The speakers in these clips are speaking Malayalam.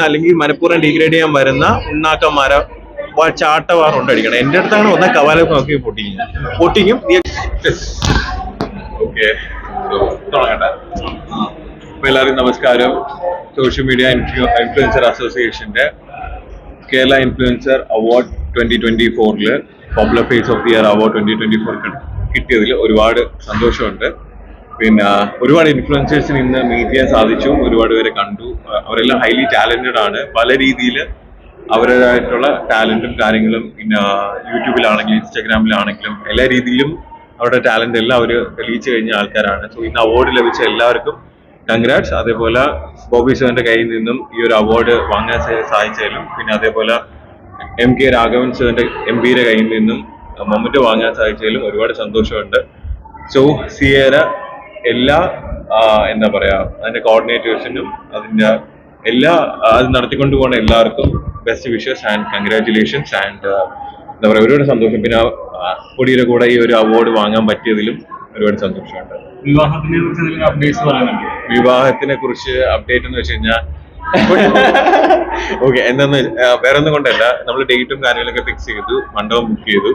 അല്ലെങ്കിൽ മനഃപൂർവ്വം ഡീഗ്രേഡ് ചെയ്യാൻ വരുന്ന ഉണ്ണാക്കന്മാരെ ചാട്ടവാർ കൊണ്ടടിക്കണം. എന്റെ അടുത്താണ് വന്ന കവാലൊക്കെ നോക്കി പൊട്ടിക്കും. ഓക്കെ, തുടങ്ങട്ടെ. എല്ലാവർക്കും നമസ്കാരം. സോഷ്യൽ മീഡിയ ഇൻഫ്ലുവൻസർ അസോസിയേഷന്റെ Kerala influencer award 2024 popular face of the year award 2024 കിട്ടിയതിൽ ഒരുപാട് സന്തോഷമുണ്ട്. പിന്നെ ഒരുപാട് ഇൻഫ്ലുവൻസേഴ്സിന് ഇന്ന് മീറ്റ് ചെയ്യാൻ സാധിച്ചു. ഒരുപാട് പേരെ കണ്ടു. അവരെല്ലാം ഹൈലി ടാലന്റഡ് ആണ്. പല രീതിയിൽ അവരുടേതായിട്ടുള്ള ടാലന്റും കാര്യങ്ങളും പിന്നെ യൂട്യൂബിലാണെങ്കിലും ഇൻസ്റ്റാഗ്രാമിലാണെങ്കിലും എല്ലാ രീതിയിലും അവരുടെ ടാലന്റ് എല്ലാം അവർ തെളിയിച്ചു കഴിഞ്ഞ ആൾക്കാരാണ്. സോ ഇന്ന് അവാർഡ് ലഭിച്ച എല്ലാവർക്കും കൺഗ്രാറ്റ്സ്. അതേപോലെ ബോബി സാറിന്റെ കയ്യിൽ നിന്നും ഈ ഒരു അവാർഡ് വാങ്ങാൻ സാധിച്ചാലും പിന്നെ അതേപോലെ MK രാഘവൻ സാറിന്റെ MP-യുടെ കയ്യിൽ നിന്നും മൊമെന്റ് വാങ്ങാൻ സാധിച്ചാലും ഒരുപാട് സന്തോഷമുണ്ട്. സോ സിയേര എല്ലാ എന്താ പറയാ അതിന്റെ കോർഡിനേറ്റേഴ്സിനും അതിന്റെ എല്ലാ അത് നടത്തിക്കൊണ്ടു പോകുന്ന എല്ലാവർക്കും best wishes and congratulations. And എന്താ പറയാ ഒരുപാട് സന്തോഷം. പിന്നെ പൊടിയുടെ കൂടെ ഈ ഒരു അവാർഡ് വാങ്ങാൻ പറ്റിയതിലും ഒരുപാട് സന്തോഷമുണ്ട്. വിവാഹത്തിനെ കുറിച്ച് അപ്ഡേറ്റ് എന്ന് വെച്ച് കഴിഞ്ഞാൽ ഓക്കെ, എന്താന്ന് വേറെ ഒന്നും കൊണ്ടല്ല, നമ്മൾ ഡേറ്റും കാര്യങ്ങളൊക്കെ ഫിക്സ് ചെയ്തു, മണ്ഡപം ബുക്ക് ചെയ്തു.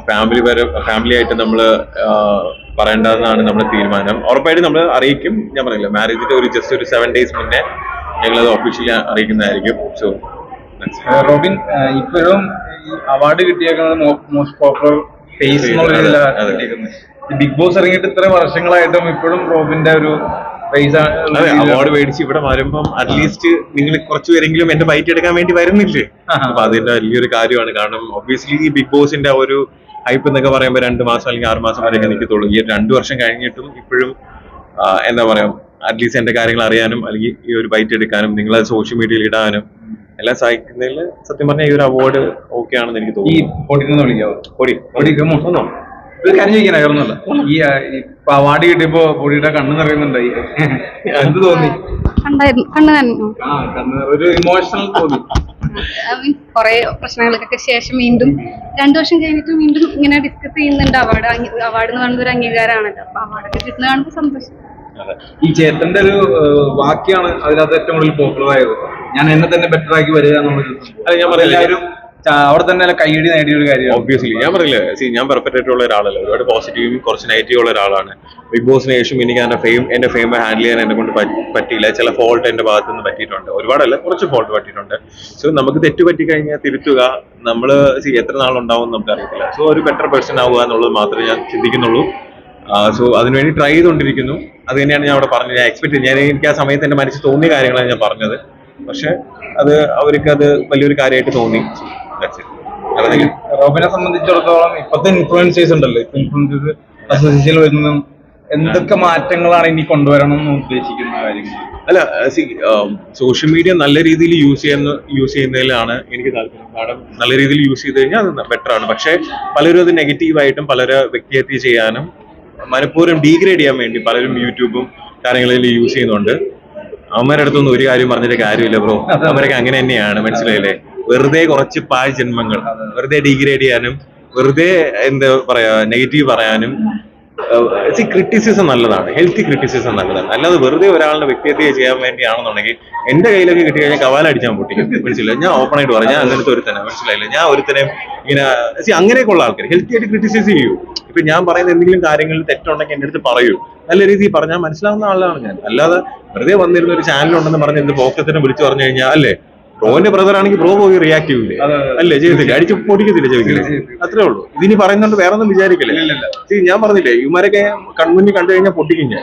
ഫാമിലി ആയിട്ട് നമ്മൾ പറയേണ്ടതെന്നാണ് നമ്മുടെ തീരുമാനം. ഉറപ്പായിട്ട് നമ്മൾ അറിയിക്കും. ഞാൻ പറയില്ല, മാരേജിന്റെ ജസ്റ്റ് ഒരു 7 days മുന്നേ ഞങ്ങളത് ഒഫീഷ്യലി അറിയിക്കുന്നതായിരിക്കും. സോ റോബിൻ, ഇപ്പോഴും അവാർഡ് കിട്ടിയേക്കുന്നത് most popular face Bigg Boss ഇറങ്ങിയിട്ട് ഇത്ര വർഷങ്ങളായിട്ടും ഇപ്പോഴും റോബിന്റെ ഒരു അവാർഡ് മേടിച്ച് ഇവിടെ വരുമ്പം അറ്റ്ലീസ്റ്റ് നിങ്ങൾ കുറച്ചുപേരെങ്കിലും എന്റെ ബൈറ്റ് എടുക്കാൻ വേണ്ടി വരുന്നില്ലേ? അപ്പൊ അതിന്റെ വലിയൊരു കാര്യമാണ്. കാരണം ഒബ്വിയസ്ലി ഈ ബിഗ് ബോസിന്റെ ഒരു ഹൈപ്പ് എന്നൊക്കെ പറയുമ്പോൾ 2 മാസം അല്ലെങ്കിൽ 6 മാസം വരെയൊക്കെ നിൽക്കത്തുള്ളൂ. ഈ 2 വർഷം കഴിഞ്ഞിട്ടും ഇപ്പോഴും എന്താ പറയാ അറ്റ്ലീസ്റ്റ് എന്റെ കാര്യങ്ങൾ അറിയാനും അല്ലെങ്കിൽ ഈ ഒരു ബൈറ്റ് എടുക്കാനും നിങ്ങളെ സോഷ്യൽ മീഡിയയിൽ ഇടാനും എല്ലാം സഹായിക്കുന്നതിൽ സത്യം പറഞ്ഞാൽ ഈ ഒരു അവാർഡ് ഓക്കെ ആണെന്ന് എനിക്ക് തോന്നുന്നു. ഒരു കാര്യം ചോദിക്കാനായിരുന്നല്ല, ഈ അവാർഡ് കിട്ടിയപ്പോ പൊടിയുടെ കണ്ണ് നിറയുന്നുണ്ടായി, എന്ത് തോന്നി? ഒരു ഇമോഷണൽ തോന്നി. കുറെ പ്രശ്നങ്ങൾക്കൊക്കെ ശേഷം വീണ്ടും 2 വർഷം കഴിഞ്ഞിട്ട് വീണ്ടും ഇങ്ങനെ ഡിസ്കസ് ചെയ്യുന്നുണ്ട്. അവാർഡ് എന്ന് പറയുന്നത് ഒരു അംഗീകാരമാണല്ലോ. അപ്പൊ അവാർഡൊക്കെ കിട്ടുന്ന കാണുമ്പോൾ സന്തോഷം. ഈ ചേട്ടന്റെ ഒരു വാക്യാണ് അതിനകത്ത് ഏറ്റവും കൂടുതൽ പോപ്പുലർ ആയത്, ഞാൻ എന്നെ തന്നെ ബെറ്റർ ആക്കി വരിക എന്നുള്ളത്. ഞാൻ പറയാം, അവിടെ തന്നെ കൈയടി നേടിയ ഒരു കാര്യം. ഒബ്വിയസ്ലി ഞാൻ പറയില്ല, ഞാൻ പെർഫെക്റ്റ് ആയിട്ടുള്ള ഒരാളല്ല. ഒരുപാട് പോസിറ്റീവും കുറച്ച് നെഗറ്റീവ് ഉള്ള ഒരാളാണ്. ബിഗ് ബോസിന് ശേഷം എനിക്ക് എന്റെ ഫെയിം ഹാൻഡിൽ ചെയ്യാൻ എന്നെ കൊണ്ട് പറ്റിയില്ല. ചില ഫോൾട്ട് എന്റെ ഭാഗത്ത് നിന്ന് പറ്റിയിട്ടുണ്ട്. ഒരുപാടല്ല, കുറച്ച് ഫോൾട്ട് പറ്റിയിട്ടുണ്ട്. സോ നമുക്ക് തെറ്റ് പറ്റി കഴിഞ്ഞാൽ തിരുത്തുക. നമ്മൾ എത്ര നാളുണ്ടാവും നമുക്ക് അറിയത്തില്ല. സോ ഒരു ബെറ്റർ പേഴ്സൺ ആവുക എന്നുള്ളത് മാത്രമേ ഞാൻ ചിന്തിക്കുന്നുള്ളൂ. സോ അതിനുവേണ്ടി ട്രൈ ചെയ്തുകൊണ്ടിരിക്കുന്നു. അത് തന്നെയാണ് ഞാൻ അവിടെ പറഞ്ഞത്. എനിക്ക് ആ സമയത്ത് എന്റെ മനസ്സിൽ തോന്നിയ കാര്യങ്ങളാണ് ഞാൻ പറഞ്ഞത്. പക്ഷെ അവർക്ക് അത് വലിയൊരു കാര്യമായിട്ട് തോന്നി. റോബിനെ സംബന്ധിച്ചിടത്തോളം ഇപ്പത്തെ ഇൻഫ്ലുവൻസേഴ്സ് ഉണ്ടല്ലോ, ഇൻഫ്ലുവൻസേഴ്സ് അസോസിയേഷനിൽ വരുന്നതും എന്തൊക്കെ മാറ്റങ്ങളാണ് ഇനി കൊണ്ടുവരണം എന്ന് ഉദ്ദേശിക്കുന്ന കാര്യങ്ങൾ? അല്ല, സോഷ്യൽ മീഡിയ നല്ല രീതിയിൽ യൂസ് ചെയ്യുന്നതിലാണ് എനിക്ക് താല്പര്യം. കാരണം നല്ല രീതിയിൽ യൂസ് ചെയ്ത് കഴിഞ്ഞാൽ അത് ബെറ്റർ ആണ്. പക്ഷെ പലരും അത് നെഗറ്റീവായിട്ടും പലരെ വ്യക്തിഹത്യ ചെയ്യാനും മനഃപൂർവ്വം ഡീഗ്രേഡ് ചെയ്യാൻ വേണ്ടി പലരും യൂട്യൂബും കാര്യങ്ങളിൽ യൂസ് ചെയ്യുന്നുണ്ട്. അവന്മാരുടെ അടുത്തൊന്നും ഒരു കാര്യം പറഞ്ഞിട്ട് കാര്യമില്ല ബ്രോ. അവരൊക്കെ അങ്ങനെ തന്നെയാണ്, മനസ്സിലായില്ലേ? വെറുതെ കുറച്ച് പാഴ് ജന്മങ്ങൾ വെറുതെ ഡീഗ്രേഡ് ചെയ്യാനും വെറുതെ എന്താ പറയാ നെഗറ്റീവ് പറയാനും. ക്രിറ്റിസിസം നല്ലതാണ്, ഹെൽത്തി ക്രിറ്റിസിസം നല്ലതാണ്. അല്ലാതെ വെറുതെ ഒരാളുടെ വ്യക്തിഹത്യ ചെയ്യാൻ വേണ്ടിയാണെന്നുണ്ടെങ്കിൽ എന്റെ കയ്യിലൊക്കെ കിട്ടി കഴിഞ്ഞാൽ കവാലടിച്ചാൽ പൊട്ടിക്കും, മനസ്സിലായി? ഞാൻ ഓപ്പൺ ആയിട്ട് പറയാം, ഞാൻ അങ്ങനത്തെ ഒരുത്തനെ, മനസ്സിലായില്ല? ഞാൻ ഒരുത്തനെ ഇങ്ങനെ അങ്ങനെയൊക്കെ ഉള്ള ആൾക്കാർ ഹെൽത്തി ആയിട്ട് ക്രിറ്റിസൈസ് ചെയ്യൂ. ഇപ്പൊ ഞാൻ പറയുന്ന എന്തെങ്കിലും കാര്യങ്ങളിൽ തെറ്റുണ്ടെങ്കിൽ എന്റെ അടുത്ത് പറയൂ. നല്ല രീതിയിൽ പറഞ്ഞാൽ മനസ്സിലാവുന്ന ആളാണ് ഞാൻ. അല്ലാതെ വെറുതെ വന്നിരുന്ന ഒരു ചാനലുണ്ടെന്ന് പറഞ്ഞ് എന്ത് പോക്കത്തിനെ വിളിച്ചു പറഞ്ഞു കഴിഞ്ഞാൽ അല്ലേ, ബ്രോന്റെ ബ്രദർ ആണെങ്കിൽ ബ്രോ പോയി റിയാക്ട് ചെയ്യൂലേ? അല്ലേ, ചെയ്തില്ല, അടിച്ച് പൊടിക്കത്തില്ല, ചോദിക്കില്ലേ? അത്രേ ഉള്ളൂ. ഇതിനി പറയുന്നുണ്ട് വേറെ ഒന്നും വിചാരിക്കില്ലേ? ഞാൻ പറഞ്ഞില്ലേ, ഇവന്മാരൊക്കെ കൺമുന്നിൽ കണ്ടു കഴിഞ്ഞാൽ പൊട്ടിക്കും ഞാൻ.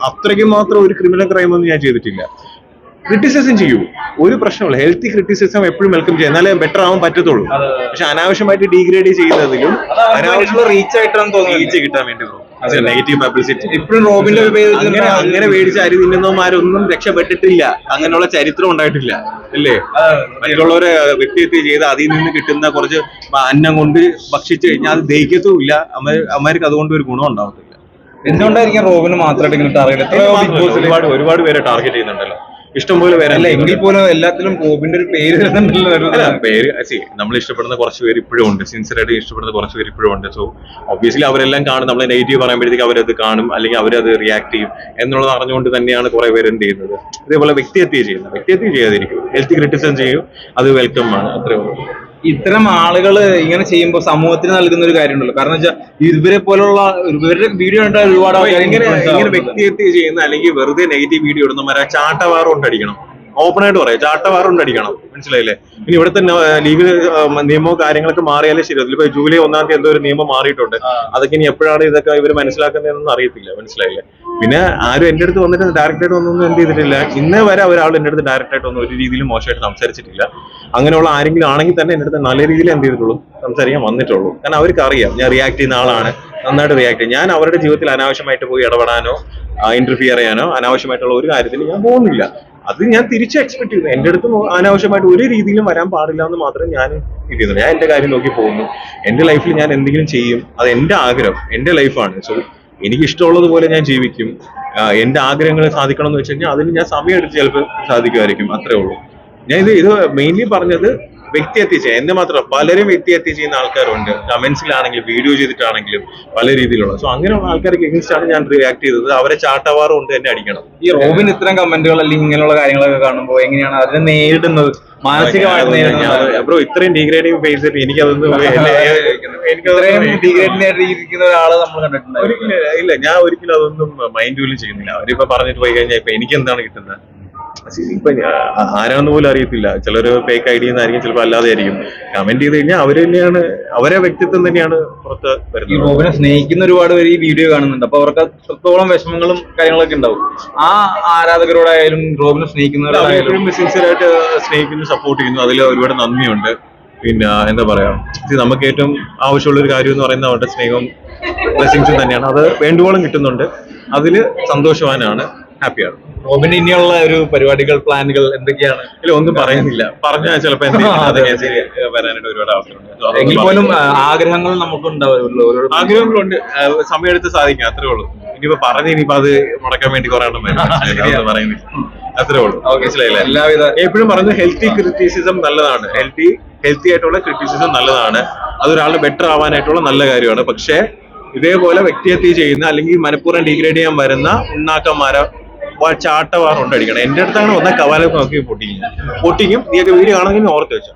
അത്രയ്ക്കും മാത്രം ഒരു ക്രിമിനൽ ക്രൈം ഒന്നും ഞാൻ ചെയ്തിട്ടില്ല. ക്രിറ്റിസിസം ചെയ്യൂ, ഒരു പ്രശ്നമില്ല. ഹെൽത്തി ക്രിറ്റിസിസം എപ്പോഴും വെൽക്കം ചെയ്യാം, എന്നാലേ ബെറ്റർ ആവാൻ പറ്റത്തുള്ളൂ. പക്ഷെ അനാവശ്യമായിട്ട് ഡീഗ്രേഡ് ചെയ്യുന്നതിലും റീച്ച് കിട്ടാൻ വേണ്ടി നെഗറ്റീവ് പബ്ലിസിറ്റി ഇപ്പോഴും റോബിന്റെ അങ്ങനെ മേടിച്ച് അരി തിന്നുന്നവന്മാരൊന്നും രക്ഷപ്പെട്ടിട്ടില്ല. അങ്ങനെയുള്ള ചരിത്രം ഉണ്ടായിട്ടില്ല, അല്ലേ? മറ്റുള്ളവരെ വ്യക്തിഹത്യ ചെയ്ത് അതിൽ നിന്ന് കിട്ടുന്ന കുറച്ച് അന്നം കൊണ്ട് ഭക്ഷിച്ചു കഴിഞ്ഞാൽ അത് ദഹിക്കത്തുമില്ല. അമ്മമാർക്ക് അതുകൊണ്ട് ഒരു ഗുണം ഉണ്ടാവത്തില്ല. എന്തുകൊണ്ടായിരിക്കും റോബിന് മാത്രമായിട്ട് ഇങ്ങനെ ടാർഗറ്റ്? ഒരുപാട് പേരെ ടാർഗറ്റ് ചെയ്യുന്നുണ്ടല്ലോ. ഇഷ്ടംപോലെ അല്ല പേരല്ല എങ്കിൽ പോലും എല്ലാത്തിലും റോബിന്റെ ഒരു പേര് വരുന്നുണ്ടല്ലോ അല്ല പേര് നമ്മൾ ഇഷ്ടപ്പെടുന്ന കുറച്ച് പേര് ഇപ്പോഴും ഉണ്ട്, സിൻസിയറായിട്ട് ഇഷ്ടപ്പെടുന്ന കുറച്ച് പേര് ഇപ്പോഴും ഉണ്ട്. സോ ഒബ്വിയസ്ലി അവരെല്ലാം കാണും, നമ്മൾ നെഗറ്റീവ് പറയുമ്പോഴത്തേക്ക് അവരത് കാണും, അല്ലെങ്കിൽ അവരത് റിയാക്ട് ചെയ്യും എന്നുള്ളത് അറിഞ്ഞുകൊണ്ട് തന്നെയാണ് കുറെ പേര് എന്ത് ചെയ്യുന്നത്. ഇതേപോലെ വ്യക്തിഹത്യ ചെയ്യുന്നത്, വ്യക്തിഹത്യ ചെയ്യാതിരിക്കും, ഹെൽത്തി ക്രിറ്റിസിസം ചെയ്യും, അത് വെൽക്കം ആണ്, അത്രേ ഉള്ളൂ. ഇത്തരം ആളുകൾ ഇങ്ങനെ ചെയ്യുമ്പോൾ സമൂഹത്തിന് നൽകുന്ന ഒരു കാര്യമുണ്ടല്ലോ. കാരണം വെച്ചാൽ ഇവരെ പോലുള്ള ഇവരുടെ വീഡിയോ കണ്ട ഒരുപാട് ആൾക്കാർ ഇങ്ങനെ വ്യക്തിഹത്യ ചെയ്യുന്ന അല്ലെങ്കിൽ വെറുതെ നെഗറ്റീവ് വീഡിയോ ഇടുന്നവരെ ചാട്ടവാറ് കൊണ്ടടിക്കണം, ഓപ്പൺ ആയിട്ട് പറയാം, ചാട്ടവാറ് കൊണ്ടടിക്കണം, മനസ്സിലായില്ലേ? ഇനി ഇവിടുത്തെ ലീഗൽ നിയമവും കാര്യങ്ങളൊക്കെ മാറിയാലേ ശരിയാവും. ഇപ്പൊ ജൂലൈ 1-ാം തീയതി എന്തോ ഒരു നിയമം മാറിയിട്ടുണ്ട്, അതൊക്കെ ഇനി എപ്പോഴാണ് ഇതൊക്കെ ഇവർ മനസ്സിലാക്കുന്നതെന്നൊന്നും അറിയത്തില്ല, മനസ്സിലായില്ലേ? പിന്നെ ആരും എന്റെ അടുത്ത് വന്നിട്ട് ഡയറക്റ്റ് ആയിട്ട് ഒന്നും എന്ത് ചെയ്തിട്ടില്ല, ഇന്നേ വരെ ഒരാൾ എന്റെ അടുത്ത് ഡയറക്റ്റ് ആയിട്ട് ഒന്നും ഒരു രീതിയിലും മോശമായിട്ട് സംസാരിച്ചിട്ടില്ല. അങ്ങനെയുള്ള ആരെങ്കിലും ആണെങ്കിൽ തന്നെ എന്റെ അടുത്ത് നല്ല രീതിയിൽ എന്ത് ചെയ്തിട്ടുള്ളൂ, സംസാരിക്കാൻ വന്നിട്ടുള്ളൂ. കാരണം അവർക്ക് അറിയാം ഞാൻ റിയാക്ട് ചെയ്യുന്ന ആളാണ്, നന്നായിട്ട് റിയാക്ട് ചെയ്യും. ഞാൻ അവരുടെ ജീവിതത്തിൽ അനാവശ്യമായിട്ട് പോയി ഇടപെടാനോ ഇന്റർഫിയർ ചെയ്യാനോ അനാവശ്യമായിട്ടുള്ള ഒരു കാര്യത്തിൽ ഞാൻ പോകുന്നില്ല. അത് ഞാൻ തിരിച്ച് എക്സ്പെക്ട് ചെയ്യുന്നു. എന്റെ അടുത്ത് അനാവശ്യമായിട്ട് ഒരു രീതിയിലും വരാൻ പാടില്ല എന്ന് മാത്രമേ ഞാൻ ചെയ്യുന്നു. ഞാൻ എന്റെ കാര്യം നോക്കി പോകുന്നു. എന്റെ ലൈഫിൽ ഞാൻ എന്തെങ്കിലും ചെയ്യും, അത് എന്റെ ആഗ്രഹം, എന്റെ ലൈഫാണ്. സോ എനിക്ക് ഇഷ്ടമുള്ളതുപോലെ ഞാൻ ജീവിക്കും. എന്റെ ആഗ്രഹങ്ങൾ സാധിക്കണം എന്ന് വെച്ച് കഴിഞ്ഞാൽ അതിന് ഞാൻ സമയം എടുത്ത് ചിലപ്പോൾ സാധിക്കുമായിരിക്കും, അത്രേ ഉള്ളൂ. ഞാൻ ഇത് മെയിൻലി പറഞ്ഞത് വ്യക്തിഹത്യ ചെയ്യാം, എന്നെ മാത്രം പലരും വ്യക്തിഹത്യ ചെയ്യുന്ന ആൾക്കാരുണ്ട്, കമന്റ്സിലാണെങ്കിലും വീഡിയോ ചെയ്തിട്ടാണെങ്കിലും പല രീതിയിലുള്ള. സോ അങ്ങനെയുള്ള ആൾക്കാർക്ക് എഗൻസ്റ്റ് ആണ് ഞാൻ റിയാക്ട് ചെയ്തത്. അവരെ ചാട്ടവാറ് കൊണ്ട് തന്നെ അടിക്കണം. ഈ റോബിൻ ഇത്തരം കമന്റുകൾ അല്ലെങ്കിൽ ഇങ്ങനെയുള്ള കാര്യങ്ങളൊക്കെ കാണുമ്പോൾ എങ്ങനെയാണ് അതിനെ നേരിടുന്നത്, മാനസികമായിട്ട് നേരിടുന്നത്? ബ്രോ ഇത്രയും ഡിഗ്രേഡിങ് ഫേസ് ചെയ്തിട്ട് എനിക്കതൊന്നും ഇരിക്കുന്ന ഒരാളെ നമ്മൾ കണ്ടിട്ടുണ്ട്. ഒരിക്കലും ഇല്ല, ഞാൻ ഒരിക്കലും അതൊന്നും മൈൻഡ് പോലും ചെയ്യുന്നില്ല. അവരിപ്പോ പറഞ്ഞിട്ട് പോയി കഴിഞ്ഞാൽ ഇപ്പൊ എനിക്ക് എന്താണ് കിട്ടുന്നത്? ഇപ്പൊ ആരാണെന്ന് പോലും അറിയത്തില്ല. ചിലര് ഫേക്ക് ഐ ഡി എന്നായിരിക്കും, ചിലപ്പോൾ അല്ലാതെ ആയിരിക്കും. കമന്റ് ചെയ്ത് കഴിഞ്ഞാൽ അവര് തന്നെയാണ്, അവരെ വ്യക്തിത്വം തന്നെയാണ് പുറത്ത് വരുന്നത്. ഈ റോബിനെ സ്നേഹിക്കുന്ന ഒരുപാട് പേര് ഈ വീഡിയോ കാണുന്നുണ്ട്. അപ്പൊ അവർക്ക് അത്രത്തോളം വിഷമങ്ങളും കാര്യങ്ങളൊക്കെ ഉണ്ടാവും. ആ ആരാധകരോടായാലും റോബിനെ സ്നേഹിക്കുന്നവരോടായാലും സിൻസിയറായിട്ട് സ്നേഹിക്കുന്നു, സപ്പോർട്ട് ചെയ്യുന്നു, അതിൽ ഒരുപാട് നന്ദിയുണ്ട്. പിന്നെ എന്താ പറയാ, നമുക്ക് ഏറ്റവും ആവശ്യമുള്ള ഒരു കാര്യം എന്ന് പറയുന്നത് അവരുടെ സ്നേഹവും ബ്ലെസ്സിങ്സും തന്നെയാണ്. അത് വേണ്ടുവോളം കിട്ടുന്നുണ്ട്, അതില് സന്തോഷവാനാണ്, ഹാപ്പിയാണ്. റോബിന് ഇനിയുള്ള ഒരു പരിപാടികൾ, പ്ലാനുകൾ എന്തൊക്കെയാണ്? ഇല്ല, ഒന്നും പറയുന്നില്ല. പറഞ്ഞാൽ ചിലപ്പോ വരാനായിട്ട് ഒരുപാട് അവസരമുണ്ട്. എങ്കിൽ പോലും ആഗ്രഹങ്ങൾ നമുക്കുണ്ടാവുമല്ലോ, ആഗ്രഹങ്ങളുണ്ട്, സമയമെടുത്ത് സാധിക്കും, അത്രേ ഉള്ളൂ. ഇനിയിപ്പോ ഇനിയിപ്പോ അത് മുടക്കാൻ വേണ്ടി കുറെ എണ്ണം പറയുന്നില്ല, അത്രേ ഉള്ളൂ. മനസ്സിലായില്ലേ? എല്ലാവിധ എപ്പോഴും പറഞ്ഞു ഹെൽത്തി ക്രിറ്റിസിസം നല്ലതാണ്, ഹെൽത്തി ആയിട്ടുള്ള ക്രിറ്റിസിസം നല്ലതാണ്, അതൊരാളുടെ ബെറ്റർ ആവാനായിട്ടുള്ള നല്ല കാര്യമാണ്. പക്ഷേ ഇതേപോലെ വ്യക്തിഹത്യ ചെയ്യുന്ന അല്ലെങ്കിൽ മനഃപൂർവ്വം ഡിഗ്രേഡ് ചെയ്യാൻ വരുന്ന ഉണ്ണാക്കന്മാരെ ചാട്ടവാർ കൊണ്ടടിക്കണം. എന്റെ അടുത്താണ് ഒന്ന കവാലൊക്കെ നോക്കി പൊട്ടിക്കും. നീയൊക്കെ വീഡിയോ കാണുമെങ്കിൽ ഓർത്ത് വെച്ചോ.